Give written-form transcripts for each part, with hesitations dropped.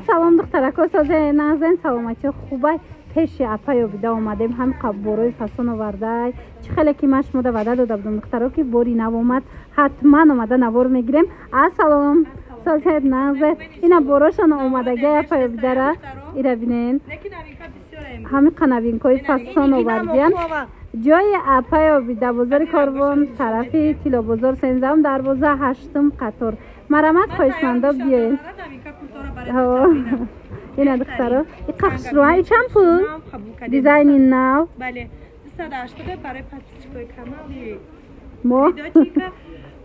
Салом духтарако соза назен саломати хубай пеши апаё бида омадем ҳам қабборои фасон овардай чӣ хеле ки ман шумода ваъда дода будам духтаро ки бори нав омад ҳатман омада навор мегирем. Ассалом созед назет ина борошон омадаги апаё бидара ира бинен ҳамиқа новинкои фасон овардиям. ҷои апаё бида бозори Корвон тарафи Тилобозор 16 дарвоза 8 қатор. Марамат хоҳишмандо биёед. Ина духтаро иқахшруай чанд пул дизайни нав бале 280 барои подписчикои канали мо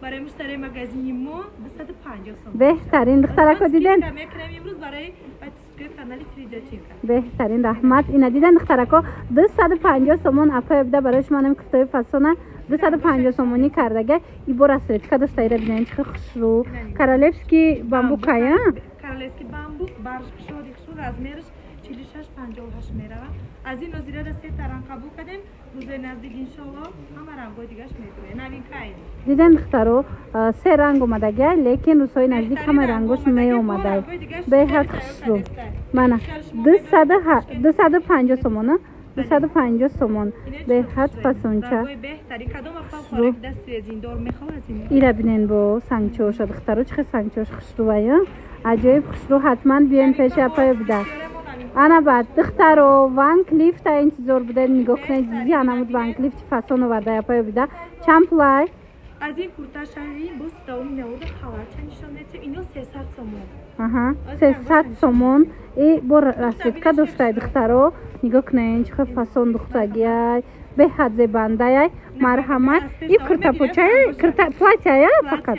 барои муштари магазини мо 250 сом. Беҳтарин духтарако диден мекунем имрӯз барои подписчикои канали видеочинка. Беҳтарин раҳмат. Ина диден духтарако 250 сомон апаё бида барои шумо нем куфтои фасона 250 сомонӣ кардага ибор асветка дошта ира бинен чӣ хушрӯ королевский бамбук ая королевский бамбук баршшоди хушрӯ размериш 46-58 мерава. Аз ин нозирада се таран қабул кардем. рӯзои наздик иншоллоҳ ҳама рангҳои дигараш метавонед. Новинкаи диден духтаро се ранг омадага лекин рӯзҳои наздик ҳама рангош меомадай. Беҳад хушрӯ мана 250 сомона 250 сомон беҳад фасонча ира бинен бо сангчоша духтаро чӣ хел сангчош хушрӯая аҷоиб хушрӯ ҳатман биёен пеши апаё бида. Ана баъд духтаро ван клифта интизор будед нигоҳ кунед янамуд ван клифти фасон оварда апаё бида чанд пулай аз ин курташаи боз давоми меорда халача нишон метавонед ино 300 сомон. Аҳа 300 сомон и бо расветка доштаи духтаро нигоҳ кунед чӣ хел фасон духтагиай беҳад зебандаяй марҳамат и куртапочая курта платьяя фақат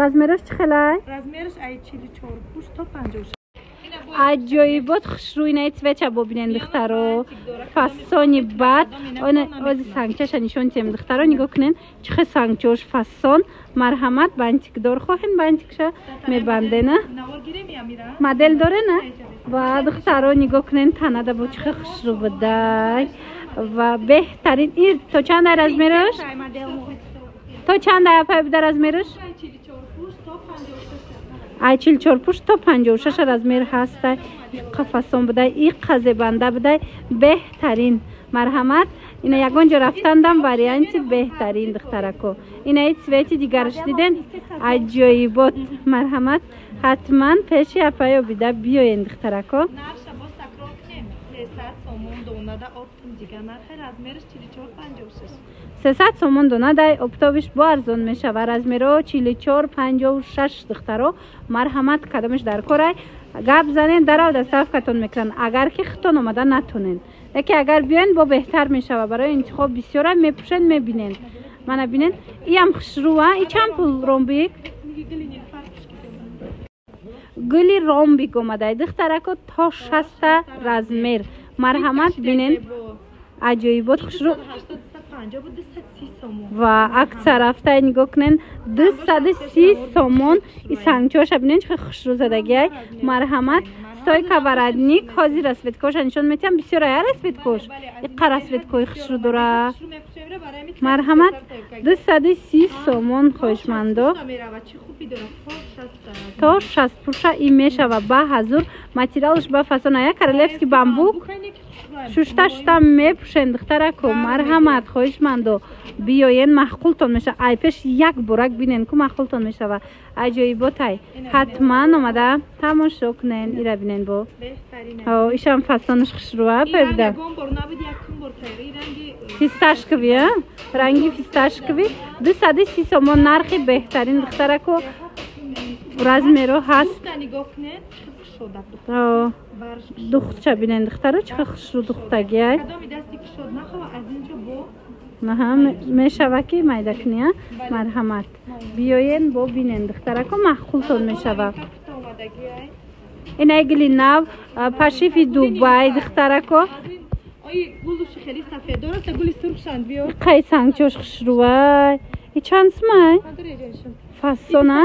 размераш чӣ хелай размераш ай 44 пуш то 56 аҷоибот хушрӯинаи цвеча бобинен духтаро фасони бад ози сангчаша нишон тем духтаро нигоҳ кунен чӣ хел сангчош фасон марҳамат бантикдор хоҳен бантикша мебандена модель дорена ва духтаро нигоҳ кунен танада бо чӣ хел хушрӯ будай ва беҳтарин ир то чандай размераш то чандай апай буда размераш ай 44 пуш то 56 размер ҳастай қафасон будай иққа зебанда будай беҳтарин марҳамат. Ина ягон ҷо рафтандам варианти беҳтарин духтарако инаи цвети дигараш диден аҷоибот марҳамат ҳатман пеши апаё бида биёен духтарако 300 сомон донадай оптовиш бо арзон мешава размеро 44-56 духтаро марҳамат кадомиш дар корай гап занен дарав дастафкатон мекунанд агар ки хитон омада натонен яке агар биёен бо беҳтар мешава барои интихоб бисёра мепӯшен мебинен мана бинен иам хушрӯа и чанд пул ромбик гули ромбик омадай духтарако то 60 размер марҳамат бинен аҷоибот хушрӯ ва акса рафтай нигоҳ кунен 230 сомон и сангчоша бинен чӣ хушрӯ задагиай марҳамат стойка варадник ҳозир расветкоша нишон метиҳам бисёр ая расветкош иққа расветкои хушрӯ дора марҳамат 230 сомон хоҳишмандо то 60 пуша и мешава ба ҳазур материалш ба фасон ая королевский бамбук шушта мепӯшен духтарако марҳамат хоҳишмандо биёен маҳқултон меша ай пеш як борак бинен ку маҳқултон мешава аҷоиботай ҳатман омада тамошо кунен ира бинен бо ишам фасонаш хушрӯа пебда фисташкови ранги фисташкови 230 сомон нархи беҳтарин духтарако размеро ҳаст духтча бинен духтаро чӣ хел хушрӯ духтагиай мешава ки майда куния марҳамат биёен бо бинен духтарако маҳқултон мешава инаи гули нав пашифи дубай духтарако қай сангчош хушрӯай и чанд сумай фасона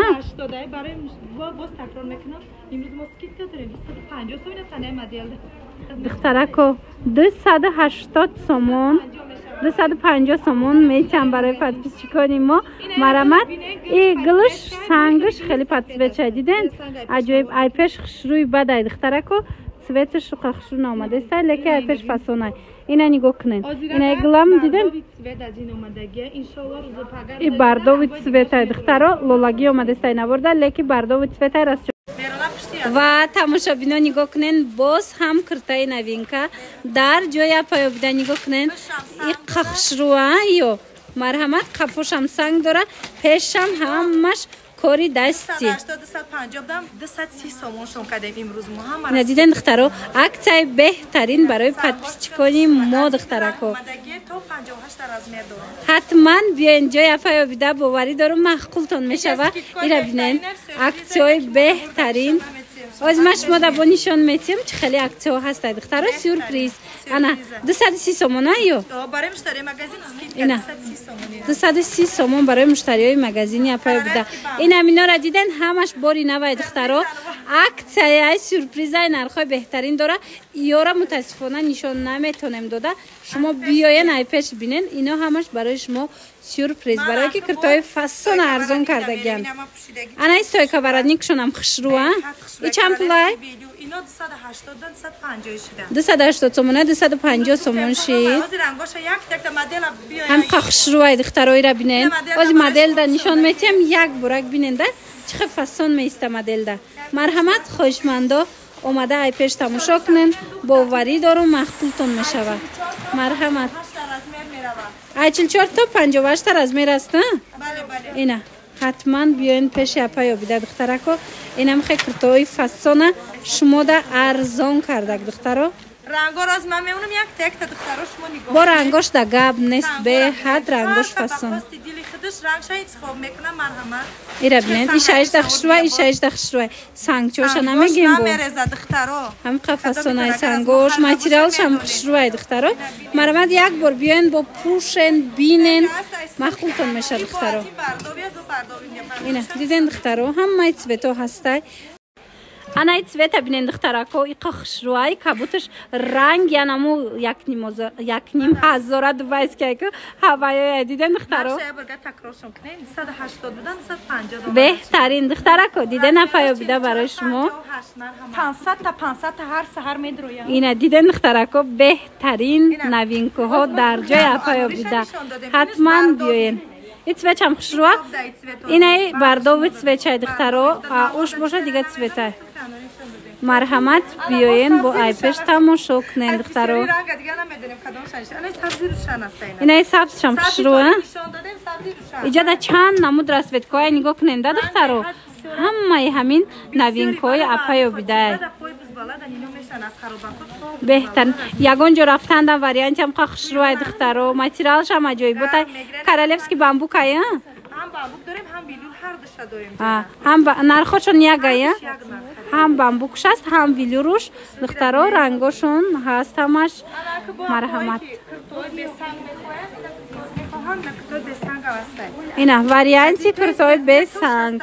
духтарако 280 сомон 250 сомон мечам барои подписчикони мо. Марамат и глыш сангыш хели подсвеча диден аҷоиб айпеш хушрӯи бадай духтарако цветаш хушрӯ наомадеста леки айпеш фасонай ина нигоҳ кунен ина глам диден и бардови цветай духтаро лолаги омадеста наворда леки бардови цветай раст ва тамошобино нигоҳ кунен боз ҳам куртаи новинка дар ҷои апаёбида нигоҳ кунен и қахшруа ё марҳамат қафошам санг дора пешам ҳамаш кори дасти надиден духтаро аксияи беҳтарин барои подписчикони мо духтарако ҳатман биёен ҷои апаёбида боварӣ дорум маҳқултон мешава ира бинен аксияи беҳтарин оз ма шумода бо нишон метиҳам чӣ хеле аксияҳо ҳастад духтаро сюрприз ана 230 сомон ё ина 230 сомон барои муштариёи магазини апаёбида ин аминора диден ҳамаш бори навай духтаро аксияи сюрпризаи нархҳои беҳтарин дора ёра мутаассифона нишон наметонем дода шумо биёен айпеш бинен ино ҳамаш барои шумо сюрприз барое ки куртои фасона арзон кардагианд ана истойка воротникшонам хушрӯа и чанд пулай 280 сомона 250 сомон шид ҳам қахшрӯай духтароира бинен ози моделда нишон метиҳам як бурак биненда чӣ хел фасон меиста моделда марҳамат хоҳишмандо омада айпеш тамошо кунен боварӣ дорум маҳқултон мешавад марҳамат 44 то 58 размер аст ина ҳатман биёен пеши апаёбида духтарако инам хе куртои фасона шумода арзон кардак духтаро бо рангош да гап нест бе ҳад рангош фасон ира бинен ишаишда хушрӯай ишаишда хушрӯай сангчоша намегем бо ҳамқа фасонаи сангош материалшам хушрӯай духтаро марамад як бор биёен бо пушен бинен маҳқултон меша духтаро ина диден духтаро ҳамаи цвето ҳастай анаи цвета бинен духтарако и қахшрӯай кабуташ ранг янаму якним ҳазора дувайскайку ҳаваёя диден духтаро беҳтарин духтарако диден апаёбида барои шумо 500 ҳар саҳар медроям ина диден духтарако беҳтарин новинкаҳо дар ҷои апаёбида ҳатман биёен и цвечам хушрӯа инаи бардови цвечай духтаро уш боша дига цветай марҳамат биёен бо айпеш тамошо кунен духтаро инаи сабзшам хушрӯа иҷода чанд намуд расветкоя нигоҳ кунен да духтаро ҳамаи ҳамин новинкаҳои апаёбидае беҳтарин ягон ҷо рафтанда вариантиам қахшрӯай духтаро материалшам аҷоиботай королевский бамбукай ҳам нархошон ягая ҳам бамбукш аст ҳам велюруш духтаро рангошон ҳаст ҳамаш марҳамат ина варианти куртои бесанг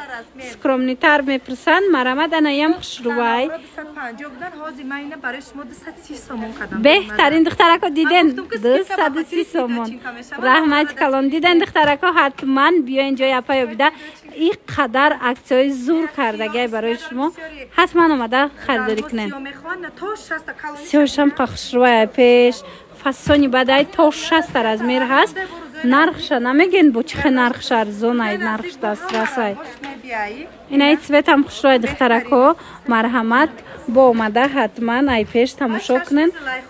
скромнитар мепурсанд марамад анаям хушрӯай беҳтарин духтарако диден 230 сомон раҳмати калон диден духтарако ҳатман биёен ҷои апаёбида и қадар аксияҳои зур кардагиай барои шумо ҳатман омада харидорӣ кунен сиёшам қахшрӯай айпеш фасони бадай то 60 размер ҳаст нархша намеген бо чӣ хел нархша арзонай нархш дастрасай инаи цветам хушрӯай духтарако марҳамат бо омада ҳатман айпеш тамошо кунен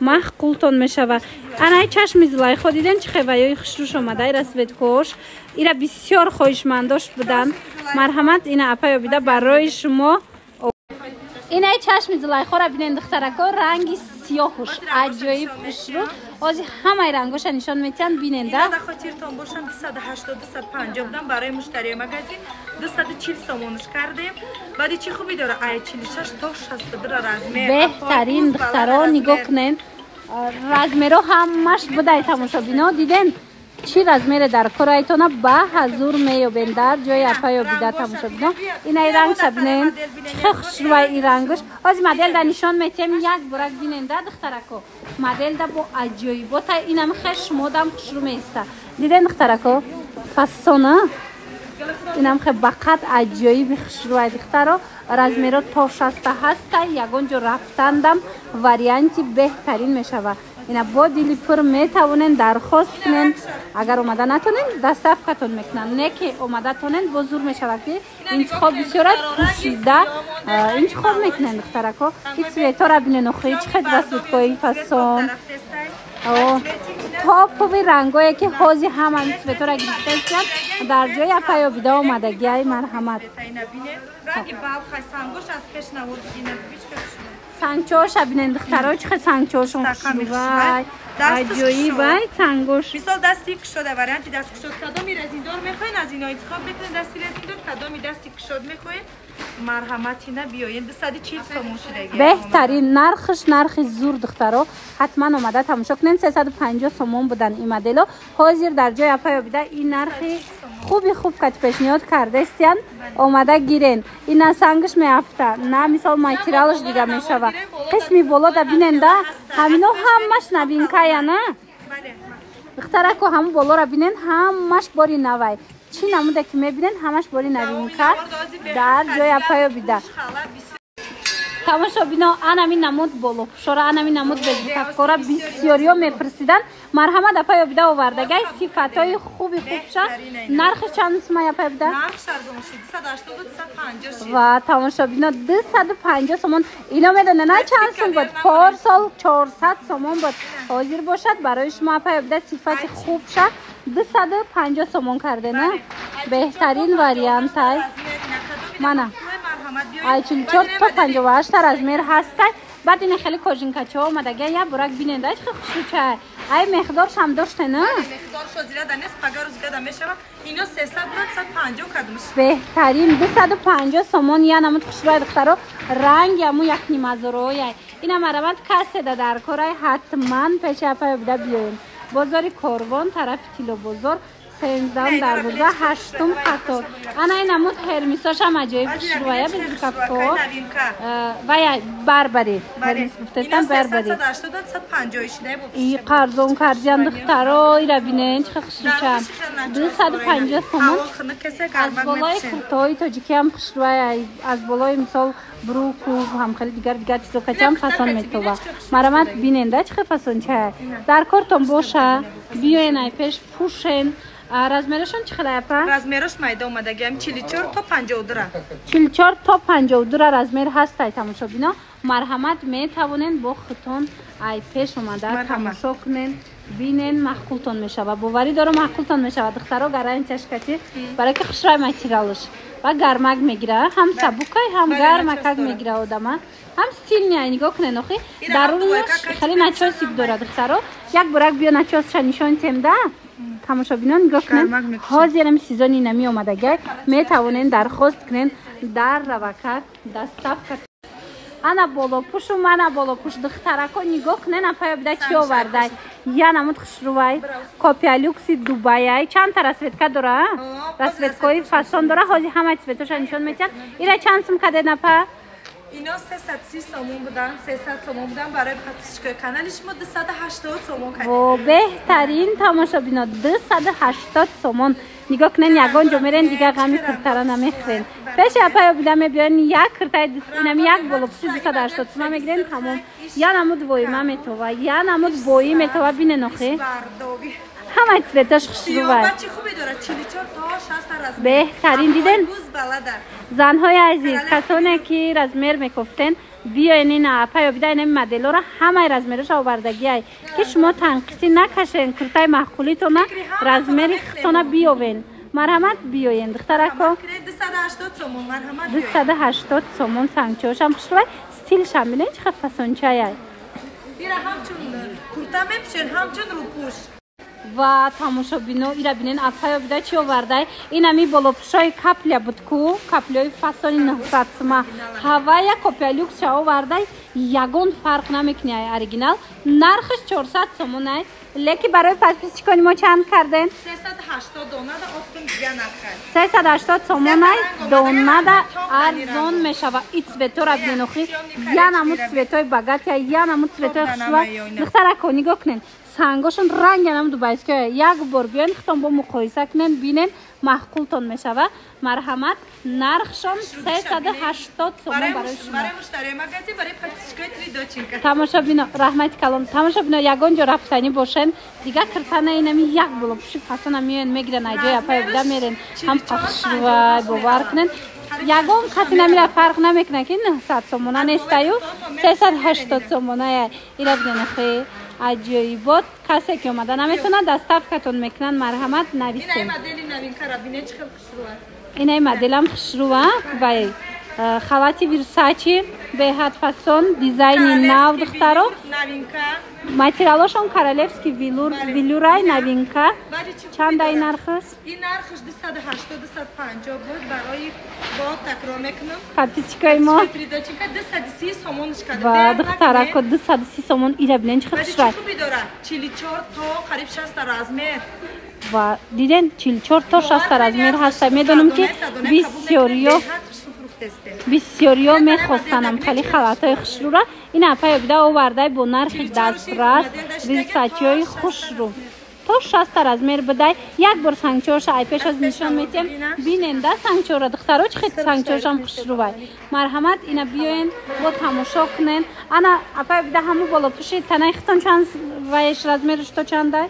маҳқултон мешава анаи чашми зулайхо диден чӣ хеваёи хушрӯш омадай расветкош ира бисёр хоҳишмандош буданд марҳамат ина апаёбида барои шумо инаи чашми зулайхора бинен духтарако ранги сиёҳуш аҷоиб хушрӯ ози ҳамаи рангоша нишон метиҳам биненда хотиртон бошам 280 дам барои муштарии магазин 240 сомонаш кардем баъди чӣ хуби дора ай 46 то 62 размер беҳтарин духтаро нигоҳ кунен размеро ҳамаш будай тамошобино диден چی رزمیر در کرایتون با حضور میابین در جای اپای بیده تماشا بینم این ای رنگ شبینین چه خوشروی این رنگش از مدل در نشان میتیم یک برک بینین در دخترکو مدل در با عجایبا تا اینم خش مودم خوشرو میسته دیدین دخترکو فسونه اینم خیلی بقید عجایبی خوشروی دخترا رزمیرا تا 60 هسته یگان جو رفتندم واریانتی بهترین میشوه اینا با دیلی پر میتوانین درخواست کنین اگر اومده نتونین دست افکتون میکنن نه که اومده تونین با زور میشود که انتخاب بسیارت پوشیده انتخاب میکنن دخترکو این سویتر بینین اخوی چه خیلی بسید که فسون تاپوی رنگایی که حوزی همان سویتر گرفتن در جای اپای بیده اومدگی های مرحمت سنگچوش بینن دخترها چه سنگچوشون خوشوای عجایی بای سنگوش مثال دستی کشوده وارانتی دست کشود کدومی رزیندار میخواین از اینا انتخاب میکنین دستی رزیندار کدومی دستی کشود میخواین مرحمتی نه بیاین 240 سومون شده بهترین نرخش نرخ زور دخترها حتما اومده تماشا کنین 350 سومون بودن این مدلو حاضر در جای اپای بیده این نرخی خوب کت پیشنهاد کرده استین اومده گیرین این سنگش میافته نه مثال ماتریالش دیگه میشوه قسمی بالا دا بیننده همینو همش نوینکه نه دخترکو همون بالا را بینن همش باری نوای چی نموده که میبینن همش باری نوینکه در جای اپای بیده تماشا بینا انمی نمود بالا پشورا انمی نمود بزرگتکارا بسیاریا میپرسیدن مرحمت اپای بیده آوردگه صفتای خوبی خوبشه نرخ چند سمه اپای بیده؟ نرخ شرزموشی 250 و تماشا بینا 250 سومون اینا میدونه نه چند سوم بود پارسال 400 سومون بود حاضر باشد برای شما اپای بیده صفت خوب شه 250 سومون کرده نه بهترین واریانت های منه ای 44 تا 58 رزمیر هسته بعد این خیلی کوژینکاچه اومدگه یا برک بیننده خیلی خوشوچه ای مقدارش هم داشته نه مقدارش زیرا دنیس پگاه روز گدا میشه اینو 300 تا 150 کدومش بهترین 250 سومون یا نمود خوشروی دخترو رنگ یمو یک نیمازورو اینا مرمت کسی در کارای حتما پیش اپای بیده بیاین بازار کاروان طرف تیلو بازار 13 در بوده 8 قطار انا این نمود هرمیساش هم عجایب شروعه بزرگ کفکو و یا بربری هرمیس گفتستان بربری ای قرضون کردین دخترها ای را بینین چه خشروچن 250 سومون از بالای کلتای تاجیکی هم خشروعه از بالای مثال بروکو هم خیلی دیگر چیزا کچه هم فسان میتوبه مرمت بیننده چه فسان چه در کارتون باشه بیاین ای پیش پوشین رزمیرشون چه خیلی اپا؟ رزمیرش مایده اومده گیم 44 تا 52 44 تا 52 رزمیر هست ای تماشا بینا مرحمت میتوانین با خطون ای پیش اومده تماشا کنین بینین محکولتون میشه و باوری داره محکولتون میشه و دخترها گرین چشکتی برای که خوشرای ماتریالش و گرمک میگیره هم سبوکای هم گرمک میگیره آدمه هم ستیل نیای نگاه کنین اخی درونش خیلی نچاسیب داره دخترها یک برک بیا نچاس نشان تیمده تماشا بینان نگاه کنین حاضرم سیزن اینمی اومده گه میتوانین درخواست کنین در روکت دستف کرد انا بالا پوش و من بالا پوش دخترکا نگاه کنین اپای بیده چی آورده یا نمود خوشروی کاپیالوکسی دوبایی چند تا رسویتکا داره رسویتکای فسان داره حاضی همه رسویتاش نشان میتین ایره چند سم کده نپا اینا 330 سومون بودن 300 سومون بودن برای پخش کانالش ما 280 سومون کردیم و بهترین تماشا بینا 280 سومون نگاه کنین یگان جو میرین دیگه غمی کرترا نمیخورین پیش اپای بیده میبیرین یک کرتای اینم یک بالا پوشی 280 سومون میگیرین تمام یا نمود بویمه میتوه یا نمود بویی میتوه بینه نخی همه سویتاش خوشروه بچه خوبی داره 44 تا 60 بهترین دیدن زنهای عزیز کسانی که رزمیر میکفتن بیاین این اپای بیده این مدلو را همه رزمیرش آوردگی های که شما تنقیصی نکشین کرتای محکولیتون رزمیر خطانه بیاوین مرحمت بیاین دخترکو 280 سومون مرحمت 280 سومون سنگچوش هم خوشروه ستیلش هم بینین چه فسانچه های بیره همچون کرتا میپشن همچون رو پوش و тамошобино ира бинен апаё бида чи овардай инами болопушои капля будку каплёи фасони 900 сума ҳавая копия люкс ша овардай ягон фарқ намекунӣ ай оригинал нархиш 400 сомонай леки барои подписчикони мо чанд карден 380 донада оптум дигар нархай 380 сомонай донада арзон мешава и цветора бинен охи янаму цветои багатия янаму цветои хушва духтарако нигоҳ кунен сангошон ранганам дубайскё як бор биён хитон бо муқоиса кунен бинен маҳқултон мешава марҳамат нархшон 380 сомон барои шумо тамошобино раҳмати калон тамошобино ягон ҷо рафтанӣ бошен дигар киртана инами як болопуши фасона миёен мегирен айҷои апаи буда мерен ҳам пахшрувай бовар кунен ягон каси намира фарқ намекунад ки 900 сомона нестаю 380 сомона ира биненахи аҷоибот касе ки омада наметавонад доставкатон мекунанд марҳамат нависем инаи моделам хушрува вай халати вирсачи беҳад фасон дизайни нав духтаро материалошон королевский велюрай новинка чандай нархис ин нархиш 280-250 буд барои бо такрор мекунам подписчикои мо 230 сомон шкада ва духтарако 230 сомон ира бинен чих хушрай 44 то қариб 60 размер ва диден 44 то 60 размер ҳаста медонам ки бисёриё мехостанам хали халатои хушрура ин апаи бида овардай бо нархи дастпрас вирсачиёи хушру то 60 размер бидай як бор сангчоша ай пеш аз нишон метем биненда сангчора духтаро чихит сангчошам хушрувай марҳамат ина биёен бо тамошо кунен ана апаи бида ҳаму болопуши танаи хитон чанд ваеш размериш то чандай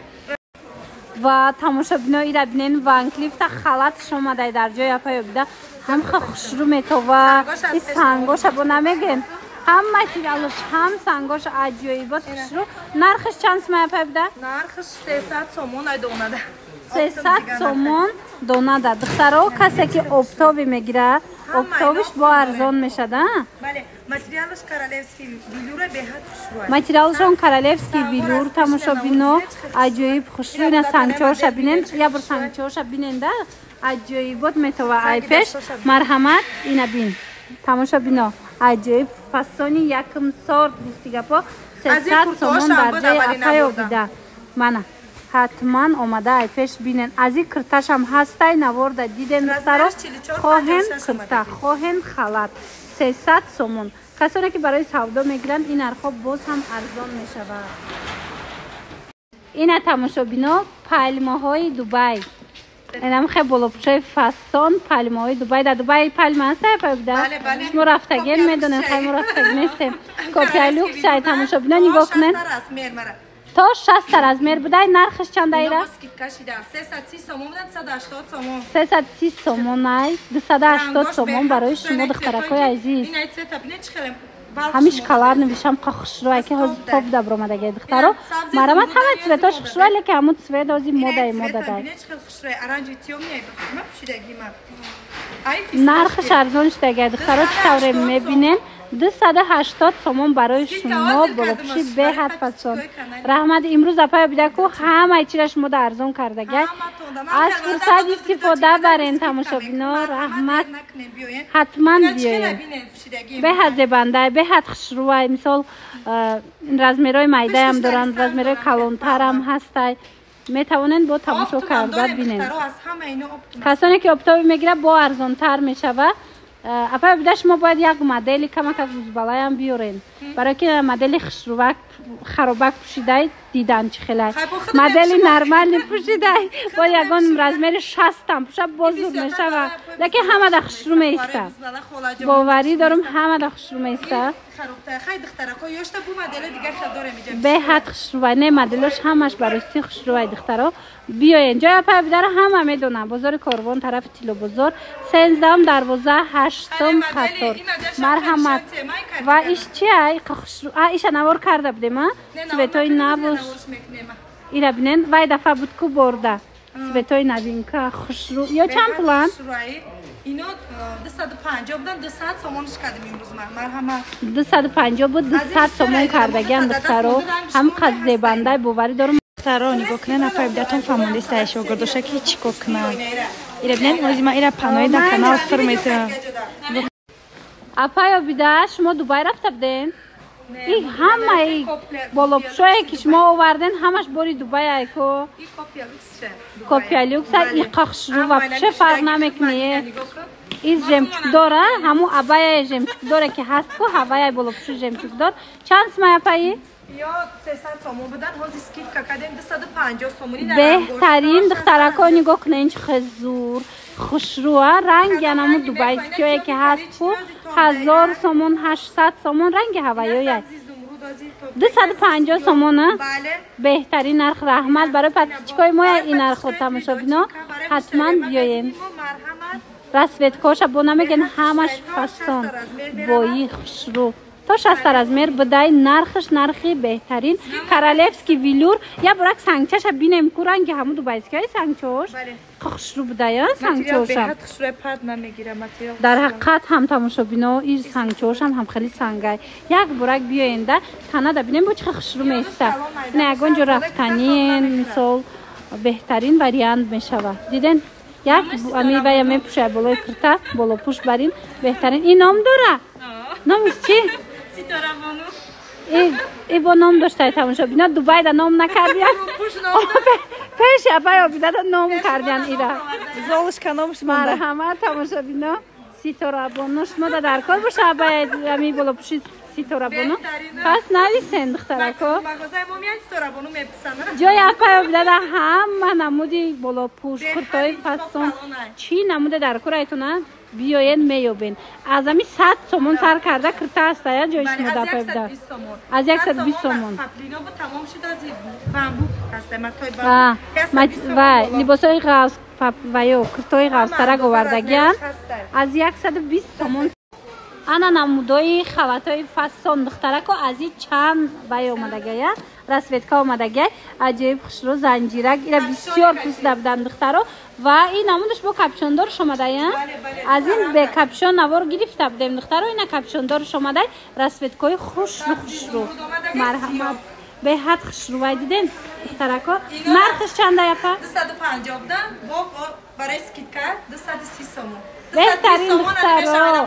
ва тамошобино ира бинен ванклифта халатш омадай дар ҷои апаи бида ҳамха хушру метова и сангоша бо намеген ҳам материалош ҳам сангош аҷоибот хушру нархиш чанд сумай апаи бида нархиш 300 сомон ай донада 300 сомон донада духтаро касе ки обтоби мегира обтобиш бо арзон мешада бале материалош королевский велюра беҳад хушру материалшон королевский велюр тамошобино аҷоиб хушру ина сангчоша бинен я бор сангчоша биненда аҷоибот метова ай пеш марҳамат ина бин тамошобино аҷоиб фасони якм сорт гуфтигапо 300 сомон дар ҷои апаё бида мана ҳатман омада ай пеш бинен аз и кирташам ҳастай наворда диден духтаро хоҳен кирта хоҳен халат 300 сомон касоне ки барои савдо мегиранд ин нархҳо боз ҳам арзон мешавад ина тамошобино палмаҳои дубай инам хе болопушои фасон палмаҳои дубай дар дубай палма ҳастай апаи буда шумо рафтаген медонен хай мо рафтаги нестем копия люкс ай тамошобино нигоҳ кунен то 60 размер будай нархиш чандаира 330 сомон ай 280 сомон барои шумо духтаракои азиз ҳамиш калар навишам қа хушрӯай ки ҳозир топ дабромадаги духтаро марамат ҳама цветош хушрӯай леки ҳамун цвет ҳозир модаи модадай нархиш арзон шудаги духтаро чӣ тавре мебинен 280 сомон барои шумо болопуши беҳад фасон раҳмат имрӯз апаи бидаку ҳамаи чира шумо да арзон кардагай аз фурсат истифода барен тамошобино раҳмат ҳатман биёен беҳад зебандай беҳад хушрӯай мисол размерои майдаам доранд размерои калонтарам ҳастай метавонен бо тамошо карда бинен касоне ки обтоби мегирад бо арзонтар мешава апаи бида шумо бояд як модели камак аз узбалаям биёрен барое ки модели хушрувак харобак пӯшидай дидан чӣ хелай модели нормали пӯшидай бо ягон размери 60 пӯша боз зуд мешава леки ҳамада хушрӯ меиста боварӣ дорам ҳамада хушрӯ меиста беҳад хушрӯвай не моделош ҳамаш барости хушрӯвай духтаро биёен ҷои апаи бидаро ҳама медонам бозори корвон тарафи тиллобозор 13 12 8 қатор марҳамат ва иш чи ай иша навор карда будем цветои навуш ира бинен вай дафъа будку борда цветои новинка хушрӯ ё чанд пулан ино 250 будан 200 сомонш кардем имрӯз марҳамат 250 буд 200 сомон кардагиам духтаро ҳам қад зебандай боварӣ дорам Таро нигоҳ кунед, напоибдатон фамонистаи шогирдоша ки чӣ кор кунад. Ира бинед озима ира панои да канал тур метавонад. Апаё бида, шумо Дубай рафта буден? این همه بالابشایی که شما آوردن همش باری دوبای ایکو کپیا لوکس این قخش رو و چه فرق نمیکنه این جمچک داره همو عبای جمچک داره که هست کو هوای بالابشو جمچک دار چند سمایه پایی؟ یا 300 سومون بدن هاز اسکیت که کردیم 250 سومونی بهترین دخترکا نگاه کنه این چه زور خوشروه رنگ یعنی دوبای اسکیایی که هست کو 1000 سومون 800 سومون رنگ هوایی 250 سومونه بهترین نرخ رحمت برای پتیچکای ما این نرخ رو تماشا بینا حتما بیاین رسویتکاش با نمیگن همش فسان بایی خوشرو تا 60 размер بدای نرخش نرخی بهترین کارالفسکی ویلور یا برک سنگچش بینیم کو رنگ همو دوبایسکی های سنگچوش خوشرو بدای سنگچوش در حقیقت هم تماشا بینا این سنگچوش هم خیلی سنگای یک برک بیاینده کانادا بینیم با چه خوشرو میسته نه اگونجا رفتنی مثال بهترین واریانت میشود دیدن یک امیبه یا میپوشه بالای کرتا بالا پوش برین بهترین این نام داره نامش چی؟ ای با نام داشته تماشا بینا دوبای دا نام نکردین پیش اپای آبیده دا نام کردین ایره زالش که نامش مونده مرحمت تماشا بینا سیتاره بانو شما دا در کار باشه اپای امی بالا پوشید سیتاره بانو پس نویسین دخترکو جای اپای آبیده دا همه نمودی بالا پوش کرتای فسون چی نموده در کار ایتونه بیاین میوبین از امی 100 سومون سر کرده کرتا است یا جایش مده پیدا از 120 سومون تمام شد از بامبو هست وای لباسای غوث وایو کرتای غوث ترک آوردگیان از 120 سومون انا نمودای خواتای فسون دخترکو از این چند وای اومدگیه رسویتکا اومدگیه عجیب خوشرو زنجیرک اینا بسیار پوست دبدن دخترو و این نمودش با کپشن دارش اومده از این به کپشن نوار گرفته بودیم دخترو اینا کپشن دارش اومده رسویتکای خوشرو مرحمت به حد خوشرو وای دیدین دخترکو نرخش چنده یپا 250 بدن برای اسکیت کرد 230 سومون بهترین دخترو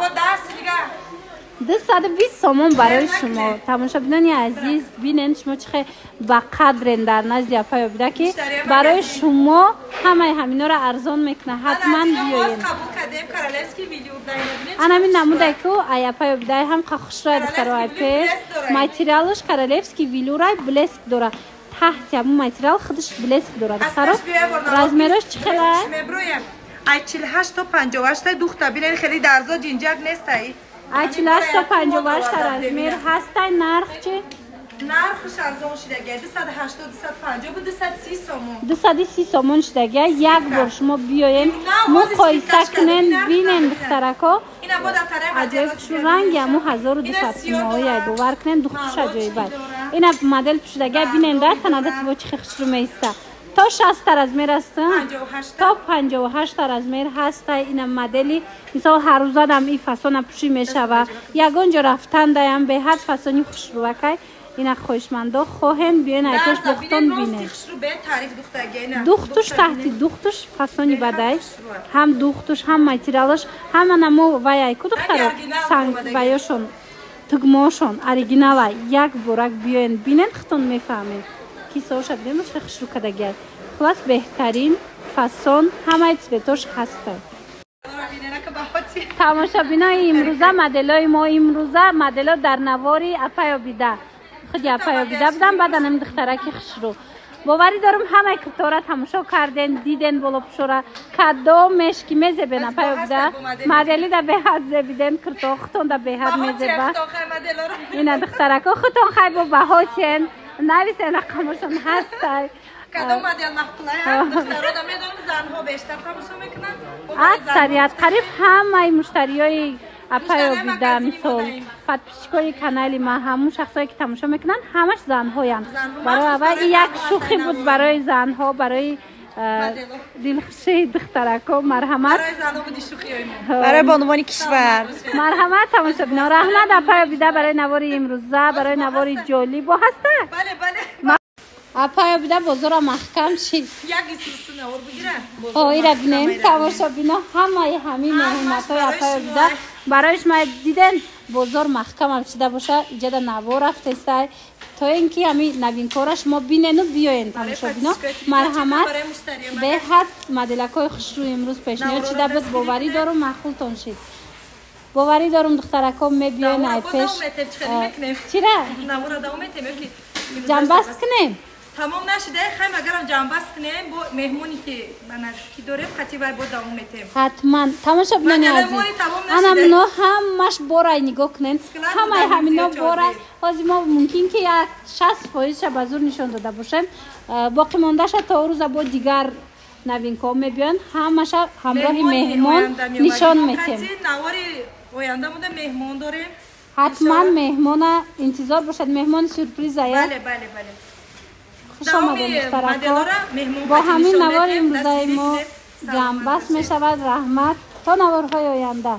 220 سومون برای شما تماشا بینانی عزیز بینین شما چه با قدرین در نزد اپای بیده که برای شما همه همینا را ارزان میکنه حتما بیاین انا می نموده که ای اپای بیده هم خوش رای دخترو پیش ماتریالش کارالفسکی ویلورای بلسک داره تحت همون ماتریال خودش بلسک داره دخترو رزمیرش چه خیلی ای 48 تا 58 دختر بینین خیلی درزا جینجر نیست ای 48 تا 58 رزمیر هسته نرخ چه؟ نرخش ارزان شدگه 280 250 بود 230 سومون 230 سومون شدگه یک بار شما بیاین مقایسه کنین بینین دخترکو اینا با دفتره عجیب شو رنگ همو 1200 سومایی باور کنین دخترش عجیبه اینا مدل شدگه بینین در تنادت با چه خوش رو میسته تا 60 رزمیر هست تا 58 رزمیر هست این مدلی مثلا هر روز هم این فسون پوشی میشوه یگانجا رفتن دایم به حد فسونی خوش رو که این خوشمندا خواهن بیان ایتش دختان بینه دختوش تحتی دختوش فسونی بدای هم دختوش هم ماتریالش هم نمو وای ایکو دخترو سنگ وایشون تگماشون اوریجینال یک بورک بیان بینن خطون میفهمین کیسه شد دیمش خوش رو کدگی خلاص بهترین فسون همه چیزش هسته تماشا بینای امروزه مدلای ما امروزه مدلا در نواری اپای بیده خودی اپای بیده بودم بعد انم دخترکی خوش رو باوری دارم همه کتاره تماشا کردن دیدن بالا پشورا کدو مشکی میزه بین اپای بیده مدلی دا به حد زبیدن کرتا خطون دا به حد میزه با اینا دخترکا خطون خیلی با بها چین نویسه رقمشون هسته کدام مدل مخطوله دخترها دا میدونم زنها بیشتر تماشا میکنن اکثریت قریب همه مشتریای اپای بیده مثال فتپیشکای کانالی ما همون شخصایی که تماشا میکنن همش زنها هم برای اول یک شوخی بود برای زنها برای دلخوشی دخترکا مرحمت برای زنها بودی شوخی های ما برای بانوان کشور مرحمت تماشا بینا رحمت اپای بیده برای نواری امروزه برای نواری جولی با هسته بله апая буда бозора маҳкам шид. Як исуси навор бигира. Ира бинем тамошобино ҳамаи ҳамин меҳнатҳои апая буда барои шумо диден бозор маҳкамам шида боша иҷода навор рафтестай то ин ки ҳами навинкора шумо бинену биёен тамошобино марҳамат беҳад моделакҳои хушрӯи имрӯз пешниҳод шида буд боварӣ дорум маъқултон шид боварӣ дорум духтаракон мебиёен ай пеш чира ҷамбаст кунем тамом нашида хайм агарам ҷамбаст кунем бо меҳмоне ки ба наздикӣ дорем қатъи вай бо давом метем ҳатман тамошобинони азиз ана бино ҳамаш борай нигоҳ кунен ҳамаи ҳамино борай ҳозир мо мумкин ки як 60%ша ба зур нишон дода бошем боқӣ мондаша то рӯза бо дигар новинкаҳо мебиёянд ҳамаша ҳамроҳи меҳмон нишон метем оянда буда меҳмон дорем ҳатман меҳмона интизор бошад меҳмони сюрпризая хушомадед духтаракҳо бо ҳамин навори имрӯзаи мо ҷамъбаст мешавад раҳмат то наворҳои оянда